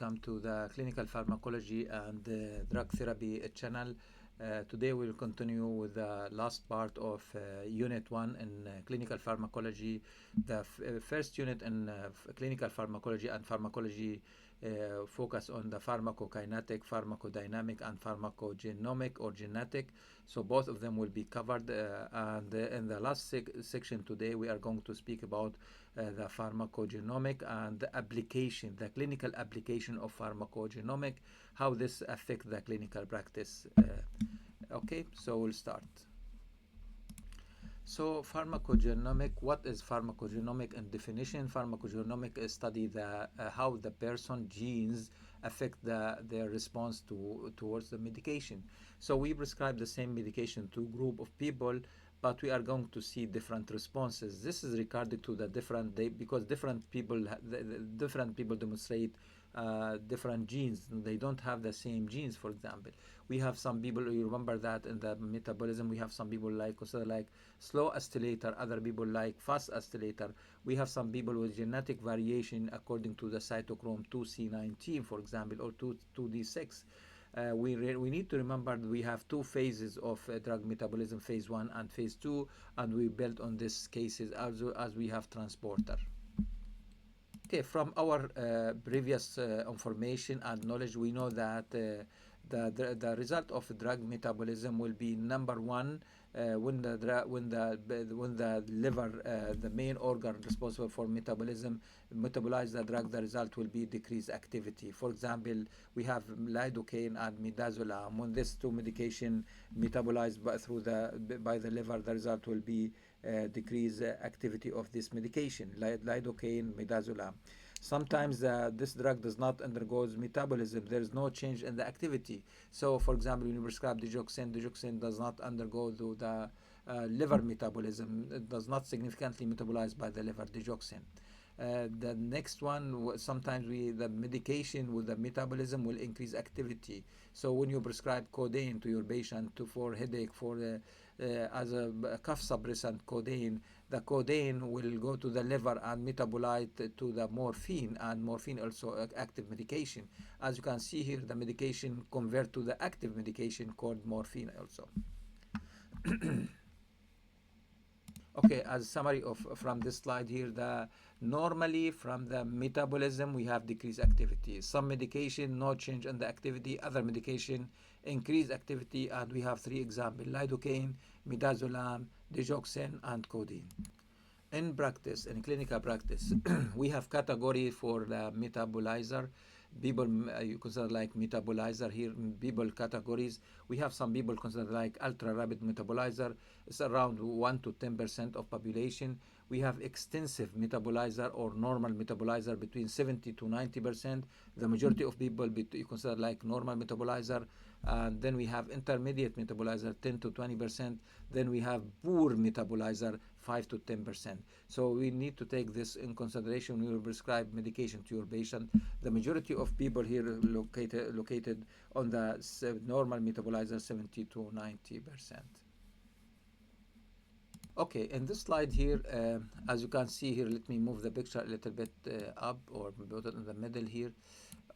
welcome to the Clinical Pharmacology and Drug Therapy channel. Today we'll continue with the last part of Unit 1 in Clinical Pharmacology. The first unit in Clinical Pharmacology and Pharmacology focus on the pharmacokinetic, pharmacodynamic, and pharmacogenomic or genetic. So both of them will be covered. And in the last section today, we are going to speak about the pharmacogenomic and the application, the clinical application of pharmacogenomic, how this affects the clinical practice. Okay, so we'll start. So pharmacogenomic, what is pharmacogenomic in definition? Pharmacogenomic is study how the person genes affect their response towards the medication. So we prescribe the same medication to a group of people, but we are going to see different responses. This is regarding to the different because different people demonstrate different genes. They don't have the same genes. For example, we have some people, you remember that in the metabolism, we have some people like slow oscillator, other people like fast oscillator. We have some people with genetic variation according to the cytochrome 2C19, for example, or 2D6. We need to remember that we have two phases of drug metabolism, phase 1 and phase 2, and we build on these cases as we have transporter. Okay, from our previous information and knowledge, we know that the result of drug metabolism will be number one when the liver, the main organ responsible for metabolism, metabolize the drug. The result will be decreased activity. For example, we have lidocaine and midazolam. When these two medication metabolized by the liver, the result will be decreased activity of this medication, lidocaine, midazolam. Sometimes this drug does not undergo metabolism. There is no change in the activity. So, for example, when you prescribe digoxin does not undergo the liver metabolism. It does not significantly metabolize by the liver, digoxin. The next one, sometimes the medication with the metabolism will increase activity. So when you prescribe codeine to your patient for headache, as a cough suppressant codeine, the codeine will go to the liver and metabolite to the morphine, and morphine also active medication. As you can see here, the medication convert to the active medication called morphine also. Okay, as a summary from this slide here, normally from the metabolism we have decreased activity. Some medication no change in the activity, other medication increase activity, and we have three examples: lidocaine, midazolam, digoxin, and codeine. In practice, in clinical practice, we have category for the metabolizer. People you consider like metabolizer here, people categories. We have some people considered like ultra rapid metabolizer. It's around 1 to 10% of population. We have extensive metabolizer or normal metabolizer between 70 to 90%. The majority of people you consider like normal metabolizer. And then we have intermediate metabolizer, 10 to 20%. Then we have poor metabolizer, 5 to 10%. So we need to take this in consideration when we prescribe medication to your patient. The majority of people here located on the normal metabolizer, 70 to 90%. Okay, in this slide here, as you can see here, let me move the picture a little bit up, or put it in the middle here,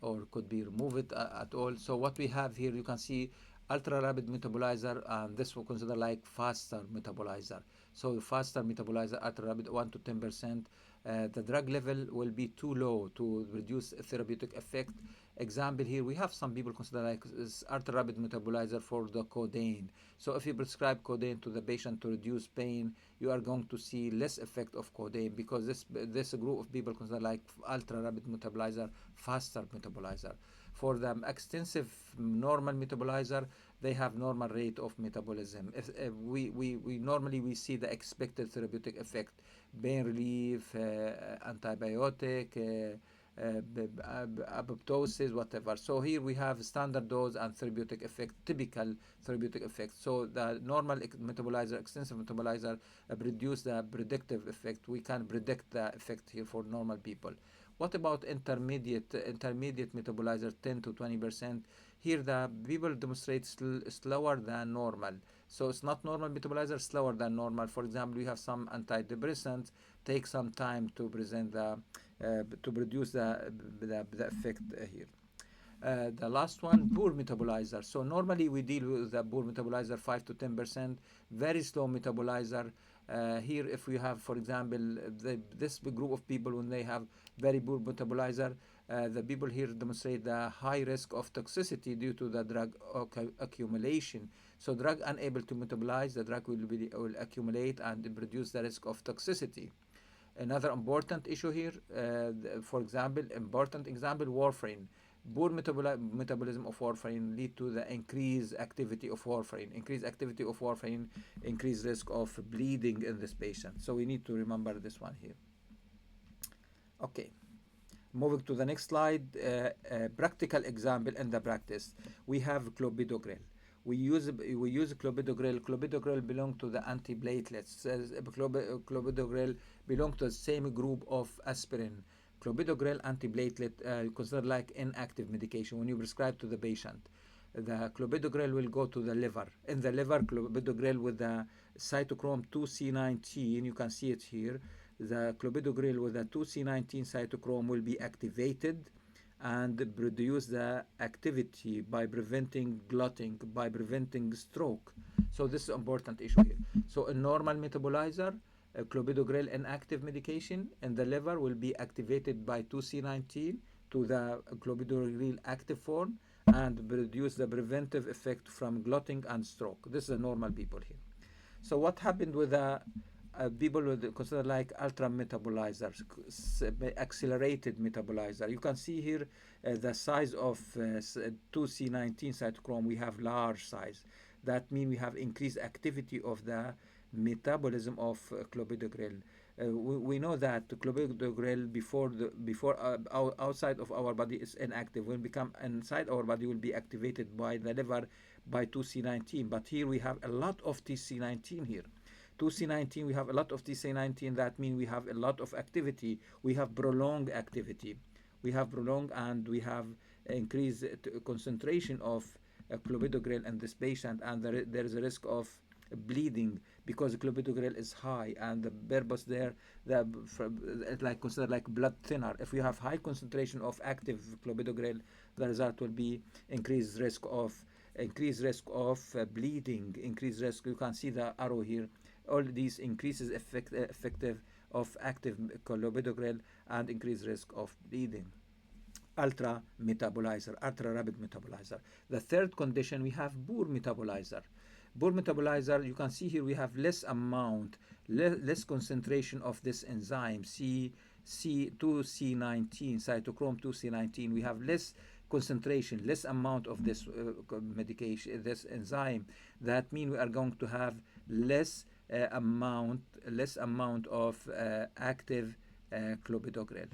or could be remove it at all. So what we have here, you can see ultra rapid metabolizer, and this will consider like faster metabolizer. So faster metabolizer, ultra rapid, 1 to 10%. The drug level will be too low to reduce therapeutic effect. Example here, we have some people consider like ultra rapid metabolizer for the codeine. So if you prescribe codeine to the patient to reduce pain, you are going to see less effect of codeine, because this group of people consider like ultra rapid metabolizer, faster metabolizer. For the extensive normal metabolizer, they have normal rate of metabolism. If we normally see the expected therapeutic effect: pain relief, antibiotic, apoptosis, whatever. So here we have standard dose and therapeutic effect, typical therapeutic effect. So the normal metabolizer, extensive metabolizer produce the predictive effect. We can predict the effect here for normal people. What about intermediate metabolizer, 10 to 20%? Here the people demonstrate slower than normal. So it's not normal metabolizer, slower than normal. For example, we have some antidepressants take some time to present the to produce the effect here. The last one, poor metabolizer. So normally we deal with the poor metabolizer 5 to 10%, very slow metabolizer. Here, if we have, for example, this big group of people when they have very poor metabolizer, the people here demonstrate the high risk of toxicity due to the drug accumulation. So drug unable to metabolize, the drug will accumulate and produce the risk of toxicity. Another important issue here, for example, important example, warfarin. Poor metabolism of warfarin lead to the increased activity of warfarin. Increased activity of warfarin, increased risk of bleeding in this patient. So we need to remember this one here. Okay. Moving to the next slide, practical example in the practice. We have clopidogrel. We use clopidogrel. Clopidogrel belong to the antiplatelets. Clopidogrel belong to the same group of aspirin. Clopidogrel antiplatelet considered like inactive medication when you prescribe to the patient. The clopidogrel will go to the liver. In the liver, clopidogrel with the cytochrome 2C19, you can see it here. The clopidogrel with the 2C19 cytochrome will be activated and produce the activity by preventing clotting, by preventing stroke. So this is an important issue here. So a normal metabolizer, clopidogrel inactive medication in the liver will be activated by 2C19 to the clopidogrel active form and produce the preventive effect from clotting and stroke. This is the normal people here. So what happened with the people with considered like ultra metabolizers, accelerated metabolizer? You can see here the size of 2C19 cytochrome. We have large size. That means we have increased activity of the metabolism of clopidogrel. We know that clopidogrel before outside of our body is inactive. When become inside our body will be activated by the liver by 2C19. But here we have a lot of TC19 here. 2C19, we have a lot of TC19. That means we have a lot of activity. We have prolonged activity. We have prolonged and we have increased concentration of clopidogrel in this patient, and there is a risk of bleeding because clopidogrel is high, and the purpose there, like considered like blood thinner. If we have high concentration of active clopidogrel, the result will be increased risk of bleeding, increased risk. You can see the arrow here. All these increases effective of active clopidogrel and increased risk of bleeding. Ultra rapid metabolizer. The third condition, we have poor metabolizer. Poor metabolizer, you can see here we have less amount, less concentration of this enzyme, C2C19, cytochrome 2C19. We have less concentration, less amount of this medication, this enzyme. That means we are going to have less amount of active clopidogrel,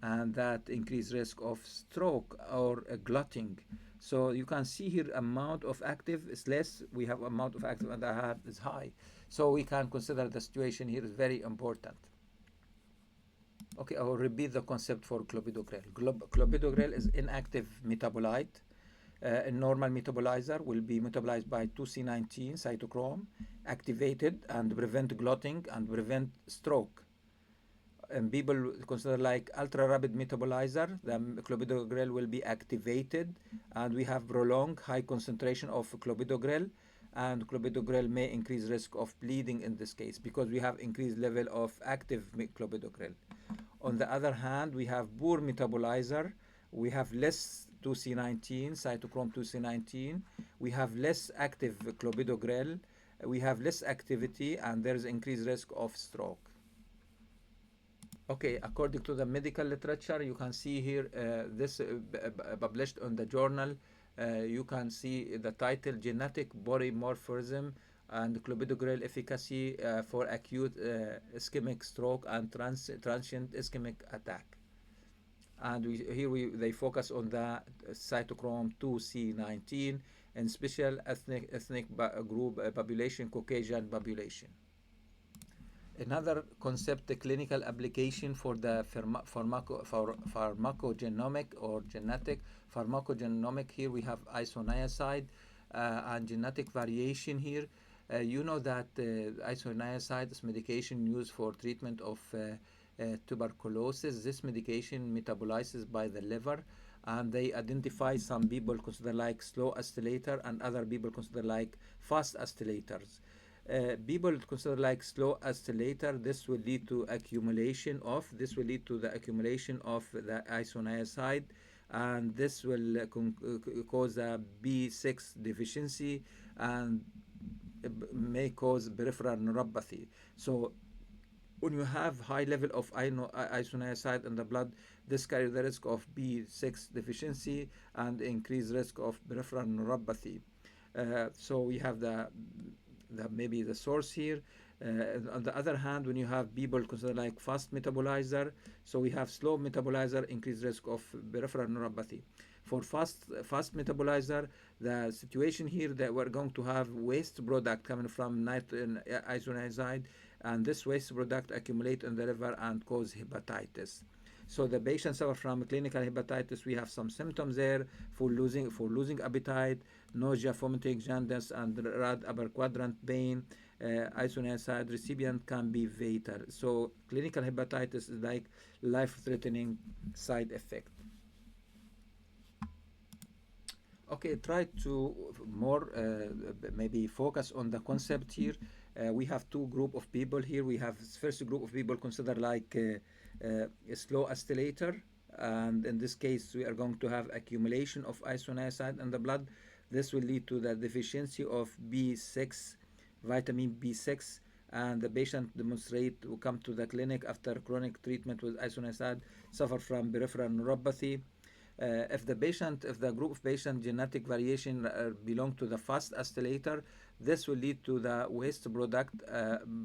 and that increased risk of stroke or clotting. So you can see here amount of active is less, we have amount of active and the heart is high. So we can consider the situation here is very important. Okay, I will repeat the concept for clopidogrel. Clopidogrel is inactive metabolite. A normal metabolizer will be metabolized by 2C19 cytochrome, activated and prevent clotting and prevent stroke. And people consider like ultra rapid metabolizer, the clopidogrel will be activated, and we have prolonged high concentration of clopidogrel, and clopidogrel may increase risk of bleeding in this case because we have increased level of active clopidogrel. On the other hand, we have poor metabolizer. We have less 2C19, cytochrome 2C19. We have less active clopidogrel. We have less activity, and there is increased risk of stroke. Okay, according to the medical literature, you can see here this published on the journal. You can see the title, Genetic Polymorphism and Clopidogrel Efficacy for Acute Ischemic Stroke and Transient Ischemic Attack. And they focus on the cytochrome 2C19 and special ethnic group population, Caucasian population. Another concept, the clinical application for the pharmacogenomic or genetic pharmacogenomic. Here we have isoniazid and genetic variation here. You know that isoniazid is medication used for treatment of tuberculosis. This medication metabolizes by the liver, and they identify some people consider like slow acylator and other people consider like fast acylators. People consider like slow acylator, this will lead to the accumulation of the isoniazid, and this will cause a B6 deficiency and may cause peripheral neuropathy. So when you have high level of isoniazid in the blood, this carries the risk of B6 deficiency and increased risk of peripheral neuropathy. So we have maybe the source here. On the other hand, when you have people considered like fast metabolizer, so we have slow metabolizer, increased risk of peripheral neuropathy. For fast metabolizer, the situation here that we're going to have waste product coming from isoniazid, and this waste product accumulate in the liver and cause hepatitis. So the patient suffer from clinical hepatitis. We have some symptoms there for losing appetite, nausea, vomiting, jaundice, and right upper quadrant pain. Isoniazid recipient can be fatal. So clinical hepatitis is like life-threatening side effect. Okay, try to more maybe focus on the concept here. We have two group of people here. We have first group of people considered like a slow acylator, and in this case we are going to have accumulation of isoniazid in the blood. This will lead to the deficiency of B6, vitamin B6, and the patient demonstrate to come to the clinic after chronic treatment with isoniazid, suffer from peripheral neuropathy. If the group of patient genetic variation belong to the fast acylator, this will lead to the waste product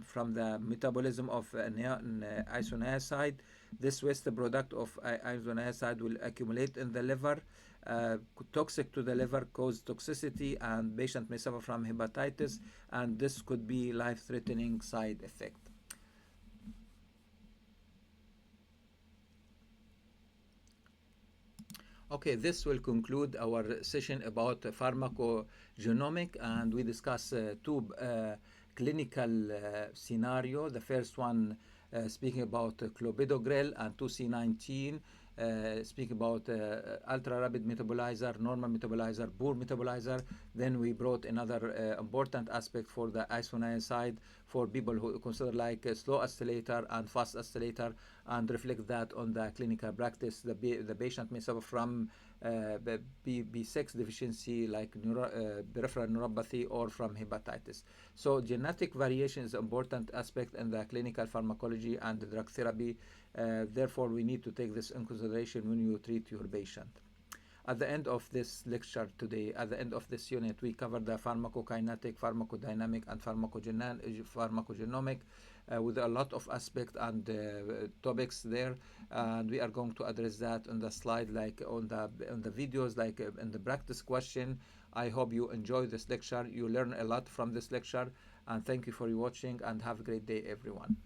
from the metabolism of isoniazid. This waste product of isoniazid will accumulate in the liver, toxic to the liver, cause toxicity, and patient may suffer from hepatitis, and this could be life-threatening side effect. Okay, this will conclude our session about pharmacogenomic, and we discuss two clinical scenario. The first one speaking about Clopidogrel, and 2C19 speak about ultra rapid metabolizer, normal metabolizer, poor metabolizer. Then we brought another important aspect for the isoniazid for people who consider like slow acylator and fast acylator, and reflect that on the clinical practice. The patient may suffer from B6 deficiency like peripheral neuropathy or from hepatitis. So genetic variation is an important aspect in the clinical pharmacology and the drug therapy. Therefore, we need to take this in consideration when you treat your patient. At the end of this lecture today, at the end of this unit, we covered the pharmacokinetic, pharmacodynamic, and pharmacogenomic with a lot of aspects and topics there, and we are going to address that on the slide, like on the videos, like in the practice question. I hope you enjoy this lecture. You learn a lot from this lecture, and thank you for watching, and have a great day, everyone.